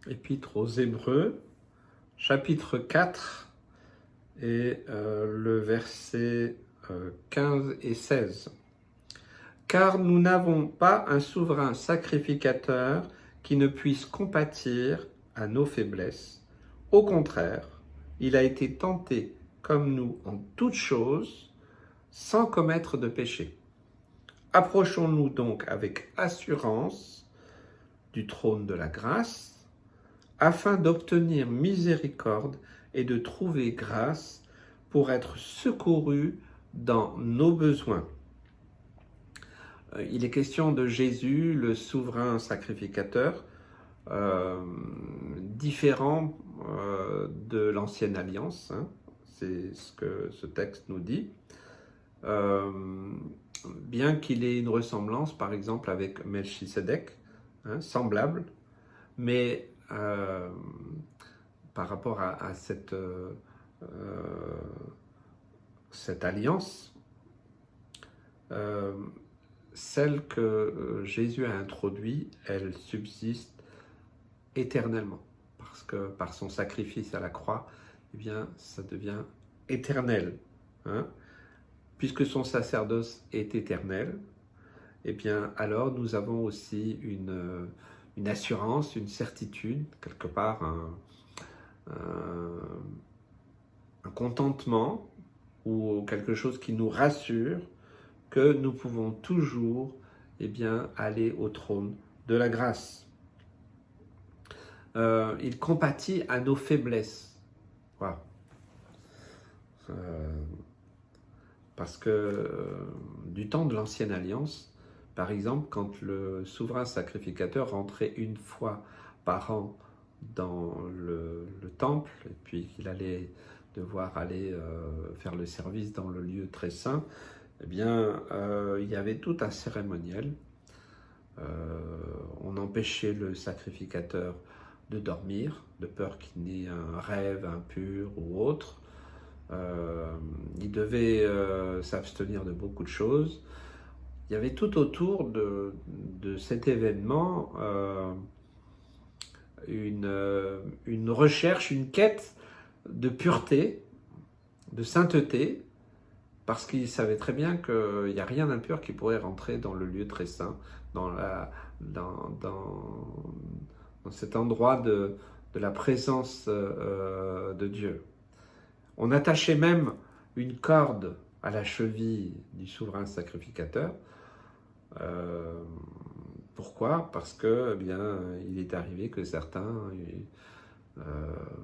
Épître aux Hébreux, chapitre 4 et le verset 15 et 16. Car nous n'avons pas un souverain sacrificateur qui ne puisse compatir à nos faiblesses. Au contraire, il a été tenté comme nous en toutes choses, sans commettre de péché. Approchons-nous donc avec assurance du trône de la grâce, afin d'obtenir miséricorde et de trouver grâce pour être secourus dans nos besoins. Il est question de Jésus, le souverain sacrificateur, différent de l'ancienne alliance, hein. C'est ce que ce texte nous dit. Bien qu'il ait une ressemblance, par exemple, avec Melchisédek, hein, semblable, mais par rapport à cette alliance, celle que Jésus a introduite, elle subsiste éternellement, parce que par son sacrifice à la croix, eh bien, ça devient éternel, hein. Puisque son sacerdoce est éternel, eh bien, alors nous avons aussi une assurance, une certitude, quelque part un contentement ou quelque chose qui nous rassure que nous pouvons toujours, eh bien, aller au trône de la grâce. Il compatit à nos faiblesses. Voilà. Parce que du temps de l'ancienne alliance, par exemple, quand le souverain sacrificateur rentrait une fois par an dans le temple, et puis qu'il allait devoir aller faire le service dans le lieu très saint, eh bien, il y avait tout un cérémoniel. On empêchait le sacrificateur de dormir, de peur qu'il n'ait un rêve impur ou autre. Il devait s'abstenir de beaucoup de choses. Il y avait tout autour de cet événement une recherche, une quête de pureté, de sainteté, parce qu'il savait très bien qu'il n'y a rien d'impur qui pourrait rentrer dans le lieu très saint, dans cet endroit de la présence de Dieu. On attachait même une corde à la cheville du souverain sacrificateur. Pourquoi ? Parce que, eh bien, il est arrivé que certains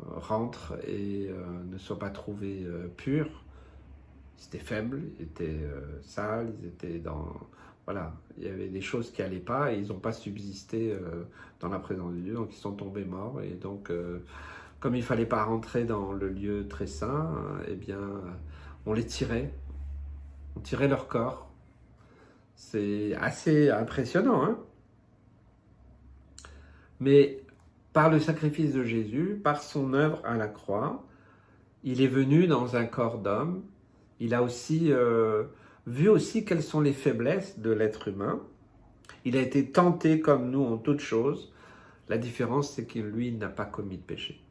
rentrent et ne soient pas trouvés purs. Ils étaient faibles, ils étaient sales, ils étaient dans... Voilà, il y avait des choses qui n'allaient pas et ils n'ont pas subsisté dans la présence de Dieu, donc ils sont tombés morts. Et donc, comme il ne fallait pas rentrer dans le lieu très saint, eh bien, on les tirait. On tirait leur corps. C'est assez impressionnant, hein ? Mais par le sacrifice de Jésus, par son œuvre à la croix, il est venu dans un corps d'homme. Il a aussi vu aussi quelles sont les faiblesses de l'être humain. Il a été tenté comme nous en toutes choses. La différence, c'est que lui, il n'a pas commis de péché.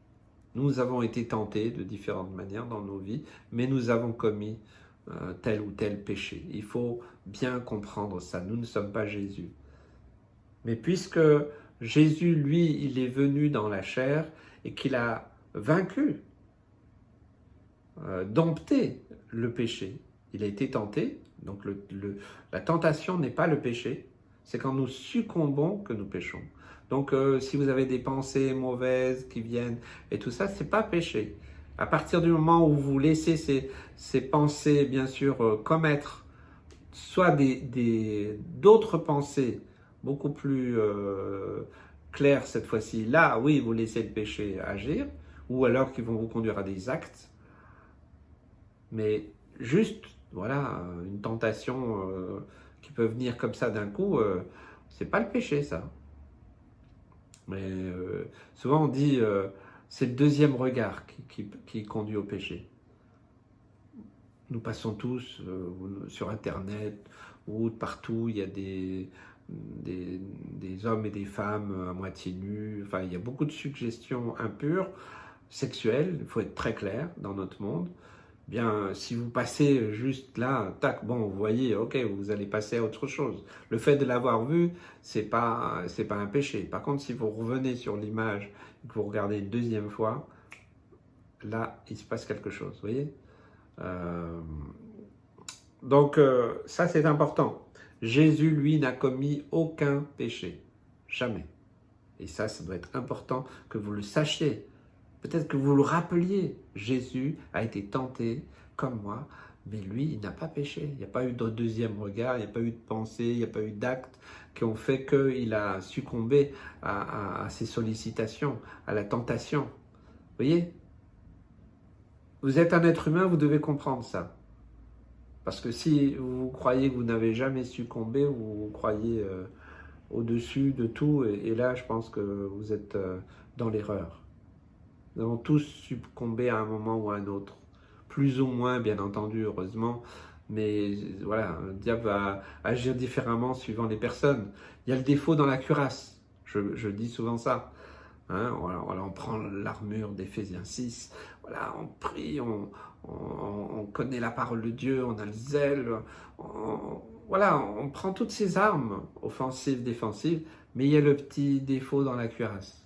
Nous avons été tentés de différentes manières dans nos vies, mais nous avons commis tel ou tel péché. Il faut bien comprendre ça. Nous ne sommes pas Jésus. Mais puisque Jésus, lui, il est venu dans la chair et qu'il a vaincu, dompté le péché, il a été tenté. Donc la tentation n'est pas le péché, c'est quand nous succombons que nous péchons. Donc si vous avez des pensées mauvaises qui viennent et tout ça, c'est pas péché. À partir du moment où vous laissez ces pensées, bien sûr, commettre soit d'autres pensées beaucoup plus claires cette fois-ci, là, oui, vous laissez le péché agir, ou alors qui vont vous conduire à des actes, mais juste, voilà, une tentation qui peut venir comme ça d'un coup, c'est pas le péché, ça. Mais souvent on dit, c'est le deuxième regard qui conduit au péché. Nous passons tous sur Internet ou partout, il y a des des hommes et des femmes à moitié nus. Enfin, il y a beaucoup de suggestions impures, sexuelles. Il faut être très clair dans notre monde. Bien, si vous passez juste là, tac, bon, vous voyez, ok, vous allez passer à autre chose. Le fait de l'avoir vu, c'est pas un péché. Par contre, si vous revenez sur l'image et que vous regardez une deuxième fois, là, il se passe quelque chose, vous voyez. Donc, ça, c'est important. Jésus, lui, n'a commis aucun péché. Jamais. Et ça doit être important que vous le sachiez. Peut-être que vous le rappeliez. Jésus a été tenté comme moi, mais lui, il n'a pas péché. Il n'y a pas eu de deuxième regard, il n'y a pas eu de pensée, il n'y a pas eu d'actes qui ont fait qu'il a succombé à ses sollicitations, à la tentation. Vous voyez? Vous êtes un être humain, vous devez comprendre ça. Parce que si vous croyez que vous n'avez jamais succombé, vous croyez au-dessus de tout, et là, je pense que vous êtes dans l'erreur. Nous avons tous succombé à un moment ou à un autre. Plus ou moins, bien entendu, heureusement. Mais voilà, le diable va agir différemment suivant les personnes. Il y a le défaut dans la cuirasse. Je dis souvent ça. Hein, voilà, on prend l'armure d'Éphésiens 6. Voilà, on prie, on connaît la parole de Dieu, on a le zèle. Voilà, on prend toutes ces armes, offensives, défensives. Mais il y a le petit défaut dans la cuirasse.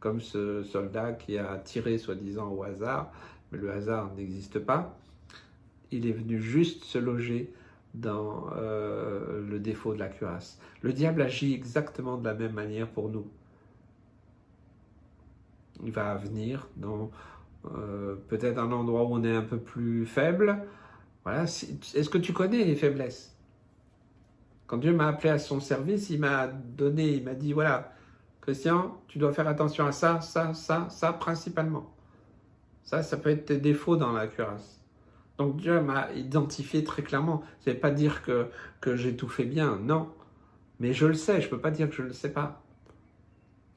Comme ce soldat qui a tiré soi-disant au hasard, mais le hasard n'existe pas. Il est venu juste se loger dans le défaut de la cuirasse. Le diable agit exactement de la même manière pour nous. Il va venir dans peut-être un endroit où on est un peu plus faible. Voilà. Est-ce que tu connais les faiblesses? Quand Dieu m'a appelé à son service, il m'a dit, voilà, Christian, tu dois faire attention à ça, ça, ça, ça principalement. Ça peut être tes défauts dans la cuirasse. Donc Dieu m'a identifié très clairement. Ça ne veut pas dire que j'ai tout fait bien, non. Mais je le sais, je ne peux pas dire que je ne le sais pas.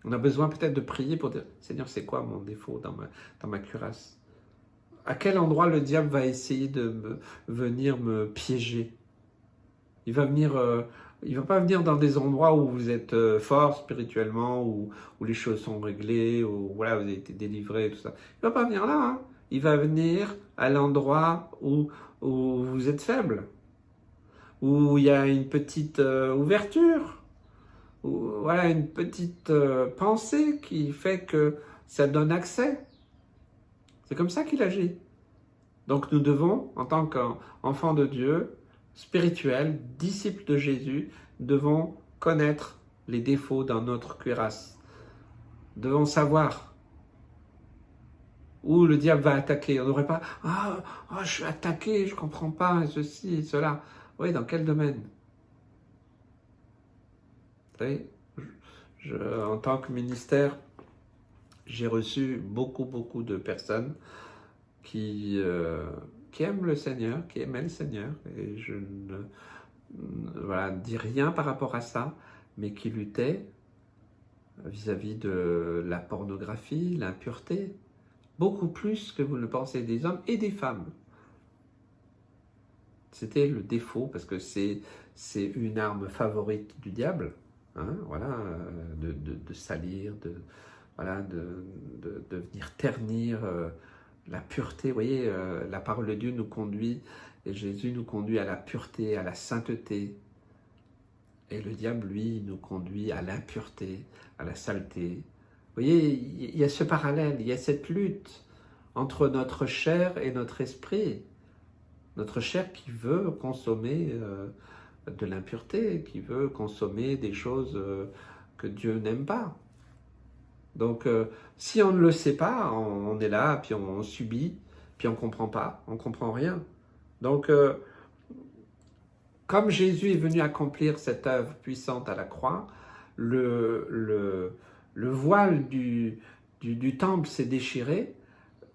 On a besoin peut-être de prier pour dire, Seigneur, c'est quoi mon défaut dans ma cuirasse? À quel endroit le diable va essayer de venir me piéger? Il va pas venir dans des endroits où vous êtes fort spirituellement, où les choses sont réglées, où voilà, vous avez été délivré, tout ça. Il va pas venir là. Hein. Il va venir à l'endroit où vous êtes faible, où il y a une petite ouverture, où voilà, une petite pensée qui fait que ça donne accès. C'est comme ça qu'il agit. Donc nous devons, en tant qu'enfants de Dieu, spirituels, disciples de Jésus, devons connaître les défauts dans notre cuirasse. Devons savoir où le diable va attaquer. On n'aurait pas « Ah, je suis attaqué, je ne comprends pas, ceci et cela. » Oui, dans quel domaine? Vous savez, en tant que ministère, j'ai reçu beaucoup de personnes qui aiment le Seigneur, qui aimaient le Seigneur, et je ne dis rien par rapport à ça, mais qui luttaient vis-à-vis de la pornographie, l'impureté, beaucoup plus que vous ne pensez, des hommes et des femmes. C'était le défaut, parce que c'est une arme favorite du diable, hein, voilà, de salir, de venir ternir la pureté. Vous voyez, la parole de Dieu nous conduit, et Jésus nous conduit à la pureté, à la sainteté. Et le diable, lui, nous conduit à l'impureté, à la saleté. Vous voyez, il y a ce parallèle, il y a cette lutte entre notre chair et notre esprit. Notre chair qui veut consommer de l'impureté, qui veut consommer des choses que Dieu n'aime pas. Donc, si on ne le sait pas, on est là, puis on subit, puis on ne comprend pas, on ne comprend rien. Donc, comme Jésus est venu accomplir cette œuvre puissante à la croix, le voile du temple s'est déchiré.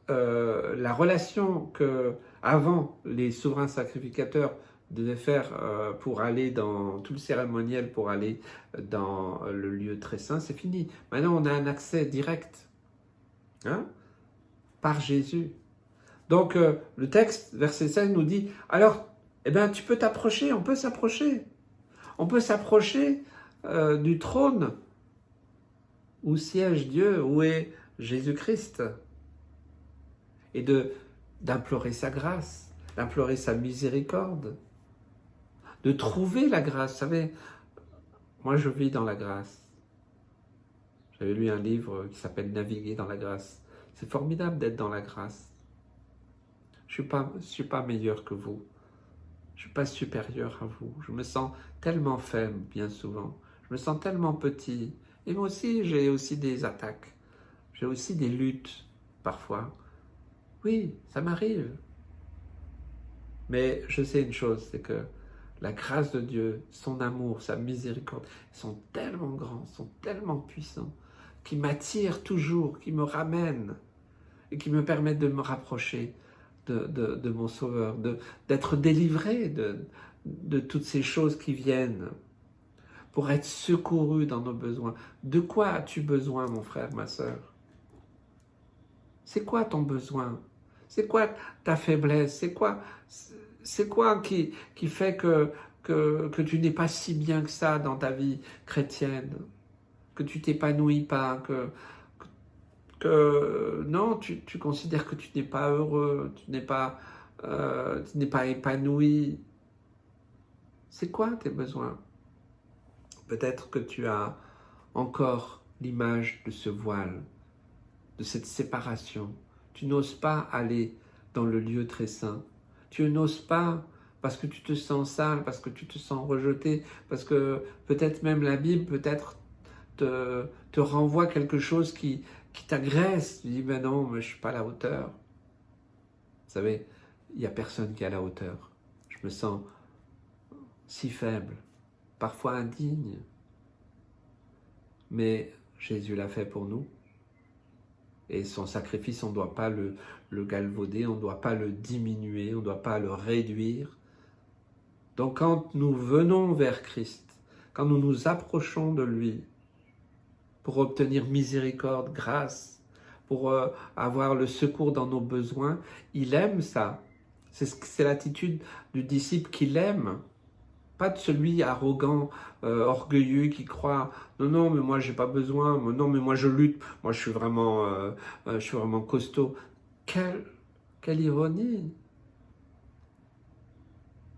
La relation que avant les souverains sacrificateurs devaient faire pour aller dans tout le cérémoniel, pour aller dans le lieu très saint, c'est fini. Maintenant, on a un accès direct par Jésus. Donc, le texte, verset 16, nous dit, alors, tu peux t'approcher, on peut s'approcher. On peut s'approcher du trône où siège Dieu, où est Jésus-Christ, et d'implorer sa grâce, d'implorer sa miséricorde, de trouver la grâce. Vous savez, moi je vis dans la grâce. J'avais lu un livre qui s'appelle « Naviguer dans la grâce ». C'est formidable d'être dans la grâce. Je ne suis pas meilleur que vous. Je ne suis pas supérieur à vous. Je me sens tellement faible, bien souvent. Je me sens tellement petit. Et moi aussi, j'ai aussi des attaques. J'ai aussi des luttes, parfois. Oui, ça m'arrive. Mais je sais une chose, c'est que la grâce de Dieu, son amour, sa miséricorde, sont tellement grands, sont tellement puissants, qui m'attirent toujours, qui me ramènent et qui me permettent de me rapprocher de mon Sauveur, d'être délivré de toutes ces choses qui viennent pour être secouru dans nos besoins. De quoi as-tu besoin, mon frère, ma sœur? C'est quoi ton besoin? C'est quoi ta faiblesse? C'est quoi qui fait que tu n'es pas si bien que ça dans ta vie chrétienne? Que tu t'épanouis pas, non, tu considères que tu n'es pas heureux, tu n'es pas épanoui. C'est quoi tes besoins? Peut-être que tu as encore l'image de ce voile, de cette séparation. Tu n'oses pas aller dans le lieu très saint. Tu n'oses pas parce que tu te sens sale, parce que tu te sens rejeté, parce que peut-être même la Bible, peut-être te renvoie quelque chose qui t'agresse. Tu dis, ben non, mais je ne suis pas à la hauteur. Vous savez, il n'y a personne qui est à la hauteur. Je me sens si faible, parfois indigne. Mais Jésus l'a fait pour nous. Et son sacrifice, on ne doit pas le galvauder, on ne doit pas le diminuer, on ne doit pas le réduire. Donc quand nous venons vers Christ, quand nous nous approchons de lui, pour obtenir miséricorde, grâce, pour avoir le secours dans nos besoins, il aime ça. C'est l'attitude du disciple qu'il aime. Pas de celui arrogant, orgueilleux qui croit « Non, non, mais moi j'ai pas besoin, non, mais moi je lutte, moi je suis vraiment costaud. » Quelle ironie!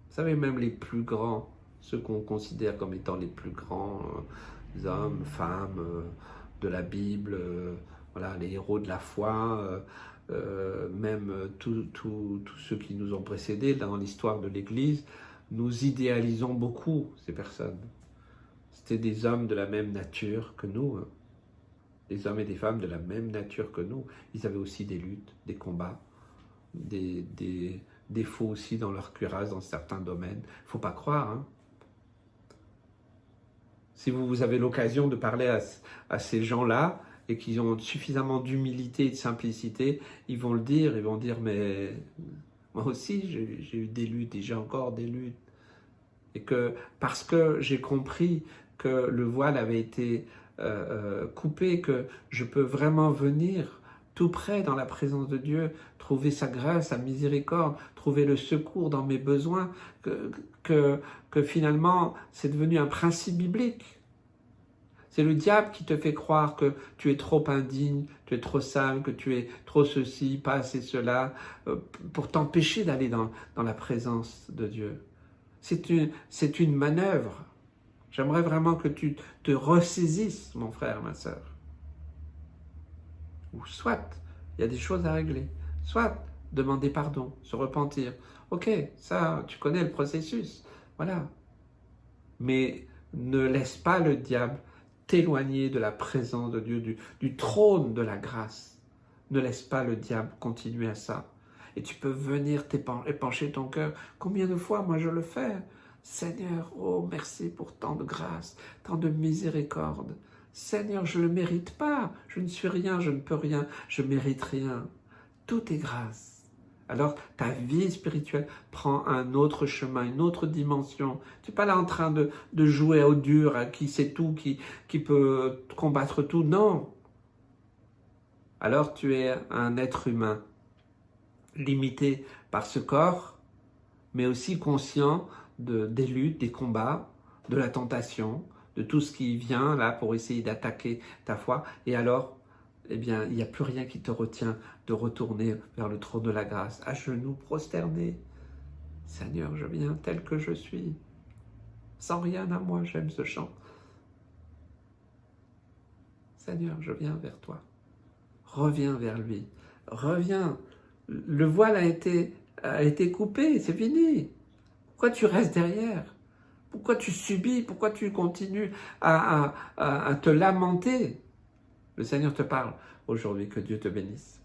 Vous savez, même les plus grands, ceux qu'on considère comme étant les plus grands hommes, femmes de la Bible, voilà, les héros de la foi, même tous ceux qui nous ont précédés dans l'histoire de l'Église, nous idéalisons beaucoup ces personnes. C'était des hommes de la même nature que nous, des hommes et des femmes de la même nature que nous. Ils avaient aussi des luttes, des combats, des défauts aussi dans leur cuirasse dans certains domaines. Il ne faut pas croire. Hein. Si vous avez l'occasion de parler à ces gens-là et qu'ils ont suffisamment d'humilité et de simplicité, ils vont le dire, ils vont dire, mais moi aussi j'ai eu des luttes et j'ai encore des luttes. Et que parce que j'ai compris que le voile avait été coupé, que je peux vraiment venir tout près dans la présence de Dieu, trouver sa grâce, sa miséricorde, trouver le secours dans mes besoins, que finalement c'est devenu un principe biblique. C'est le diable qui te fait croire que tu es trop indigne, tu es trop sale, que tu es trop ceci, pas assez cela, pour t'empêcher d'aller dans la présence de Dieu. C'est une manœuvre. J'aimerais vraiment que tu te ressaisisses, mon frère, ma sœur. Ou soit, il y a des choses à régler. Soit, demander pardon, se repentir. Ok, ça, tu connais le processus. Voilà. Mais ne laisse pas le diable t'éloigner de la présence de Dieu, du trône de la grâce. Ne laisse pas le diable continuer à ça. Et tu peux venir épancher ton cœur. Combien de fois, moi, je le fais? Seigneur, oh, merci pour tant de grâce, tant de miséricorde. Seigneur, je ne le mérite pas. Je ne suis rien, je ne peux rien, je ne mérite rien. Tout est grâce. Alors, ta vie spirituelle prend un autre chemin, une autre dimension. Tu n'es pas là en train de jouer au dur, à qui sait tout, qui peut combattre tout. Non. Alors, tu es un être humain, limité par ce corps, mais aussi conscient des luttes, des combats, de la tentation, de tout ce qui vient là pour essayer d'attaquer ta foi. Et alors, eh bien, il n'y a plus rien qui te retient de retourner vers le trône de la grâce, à genoux prosternés. Seigneur, je viens tel que je suis, sans rien à moi, j'aime ce chant. Seigneur, je viens vers toi. Reviens vers lui. Reviens. Le voile a été coupé, c'est fini. Pourquoi tu restes derrière? Pourquoi tu subis? Pourquoi tu continues à te lamenter? Le Seigneur te parle aujourd'hui, que Dieu te bénisse.